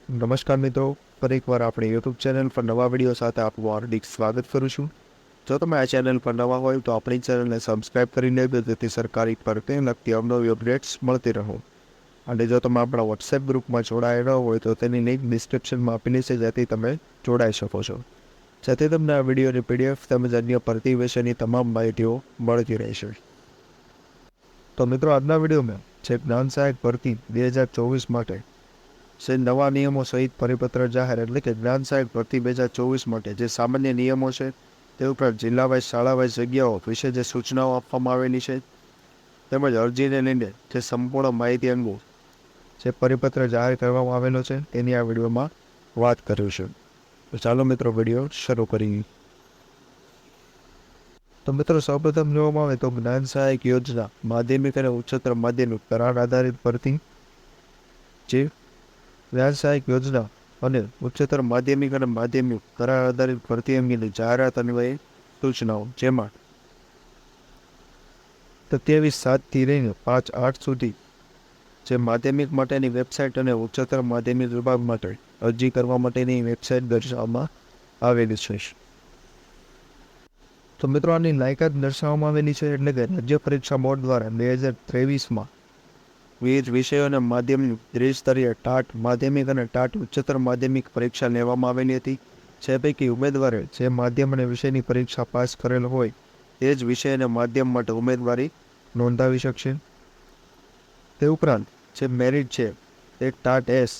નમસ્કાર મિત્રો, ફરી એકવાર આપણી યુટ્યુબ ચેનલ પર નવા વિડીયો સાથે આપનું હાર્દિક સ્વાગત કરું છું. જો તમે આ ચેનલ પર નવા હોય તો આપણી ચેનલને સબસ્ક્રાઇબ કરી લેજો જેથી સરકારી ભરતીને લગતી અવનવી અપડેટ્સ મળતી રહો. અને જો તમે આપણા વોટ્સએપ ગ્રુપમાં જોડાયેલા હોય તો તેની લિંક ડિસ્ક્રિપ્શનમાં આપેલી છે જેથી તમે જોડાઈ શકો છો. જેથી તમને આ વિડીયોની પીડીએફ તેમજ અન્ય ભરતી વિશેની તમામ માહિતીઓ મળતી રહેશે. તો મિત્રો આજના વિડીયોમાં જે જ્ઞાન સહાયક ભરતી 2024 માટે જે નવા નિયમો સહિત પરિપત્ર જાહેર એટલે કે જ્ઞાન સહાયક ભરતી 2024 માટે જે સામાન્ય નિયમો છે તે ઉપરાંત જિલ્લા વાઇઝ શાળા વાઇઝ જગ્યાઓ વિશે જે સૂચનાઓ આપવામાં આવેલી છે તેમજ અરજીને લઈને જે સંપૂર્ણ માહિતી અંગે જે પરિપત્ર જાહેર કરવામાં આવેલો છે તેની આ વિડીયોમાં વાત કરીશું. તો ચાલો મિત્રો વિડીયો શરૂ કરીએ. તો મિત્રો સૌપ્રથમ જોવામાં આવે તો જ્ઞાન સહાયક યોજના માધ્યમિક અને ઉચ્ચતર માધ્યમિક કરાર આધારિત ભરતી જે જ્ઞાન સહાયક યોજના અને ઉચ્ચતર માધ્યમિક અને માધ્યમિક કરાર આધારિત ભરતી અંગેની જાહેરાત અન્વયે સૂચનાઓ જેમાં 27/7થી લઈને 5/8 સુધી જે માધ્યમિક માટેની વેબસાઇટ અને ઉચ્ચતર માધ્યમિક વિભાગ માટે અરજી કરવા માટેની વેબસાઇટ દર્શાવવામાં આવેલી છે. તો મિત્રો આની લાયકાત દર્શાવવામાં આવેલી છે એટલે કે રાજ્ય પરીક્ષા બોર્ડ દ્વારા 2023માં વિવિધ વિષયો અને માધ્યમિક ત્રિસ્તરીય ટાટ માધ્યમિક અને ટાટ ઉચ્ચતર માધ્યમિક પરીક્ષા લેવામાં આવેલી હતી. જે પૈકી ઉમેદવારે જે માધ્યમ અને વિષયની પરીક્ષા પાસ કરેલ હોય તે જ વિષય અને માધ્યમ માટે ઉમેદવારી નોંધાવી શકશે. તે ઉપરાંત જે મેરિટ છે તે ટાટ એસ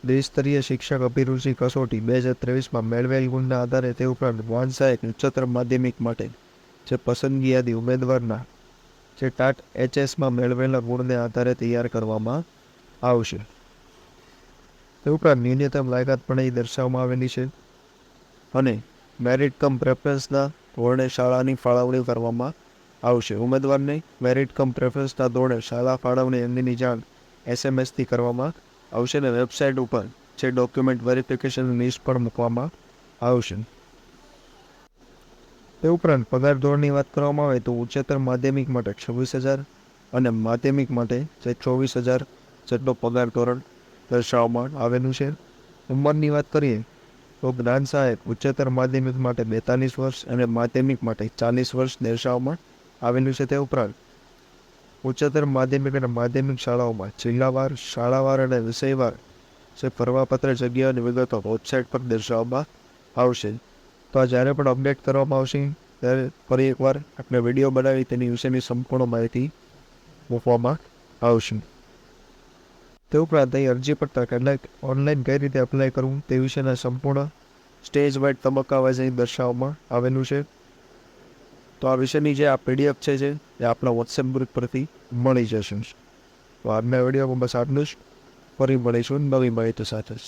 દ્વિસ્તરીય શિક્ષક અભિરુચિ કસોટી 2023માં મેળવેલ ગુણના આધારે તે ઉપરાંત જ્ઞાન સહાયક ઉચ્ચતર માધ્યમિક માટે જે પસંદગી યાદી ઉમેદવારના જે ટાટ એચએસમાં મેળવેલા ગુણને આધારે તૈયાર કરવામાં આવશે. તે ઉપરાંત ન્યૂનતમ લાયકાત પણ અહીં દર્શાવવામાં આવેલી છે અને મેરિટ કમ પ્રેફરન્સના ધોરણે શાળાની ફાળવણી કરવામાં આવશે. ઉમેદવારને મેરિટ કમ પ્રેફરન્સના ધોરણે શાળા ફાળવણી અંગેની જાણ એસએમએસથી કરવામાં આવશે અને વેબસાઇટ ઉપર જે ડોક્યુમેન્ટ વેરિફિકેશન લિસ્ટ પણ મૂકવામાં આવશે. તે ઉપરાંત પગાર ધોરણની વાત કરવામાં આવે તો ઉચ્ચતર માધ્યમિક માટે 26,000 અને માધ્યમિક માટે જે 24,000 જેટલો પગાર ધોરણ દર્શાવવામાં આવેલું છે. ઉંમરની વાત કરીએ તો જ્ઞાન સહાયક ઉચ્ચતર માધ્યમિક માટે 42 વર્ષ અને માધ્યમિક માટે 40 વર્ષ દર્શાવવામાં આવેલું છે. તે ઉપરાંત ઉચ્ચતર માધ્યમિક અને માધ્યમિક શાળાઓમાં જિલ્લાવાર શાળાવાર અને વિષયવાર જે ભરવાપત્ર જગ્યાઓની વિગતો વેબસાઇટ પર દર્શાવવામાં આવશે. તો આ જ્યારે પણ અપડેટ કરવામાં આવશે ત્યારે ફરી એકવાર આપણે વિડીયો બનાવી તેની વિશેની સંપૂર્ણ માહિતી મૂકવામાં આવશે. તે ઉપરાંત અહીં અરજી પડતા કેટલાક ઓનલાઈન કઈ રીતે એપ્લાય કરવું તે વિશેના સંપૂર્ણ સ્ટેજ વાઇઝ તબક્કા વાઇઝ અહીં દર્શાવવામાં આવેલું છે. તો આ વિશેની જે આ પીડીએફ છે જે એ આપણા વોટ્સએપ ગ્રુપ પરથી મળી જશે. તો આજના વિડીયોમાં બસ આટલું જ. ફરી મળીશું નવી માહિતી સાથે જ.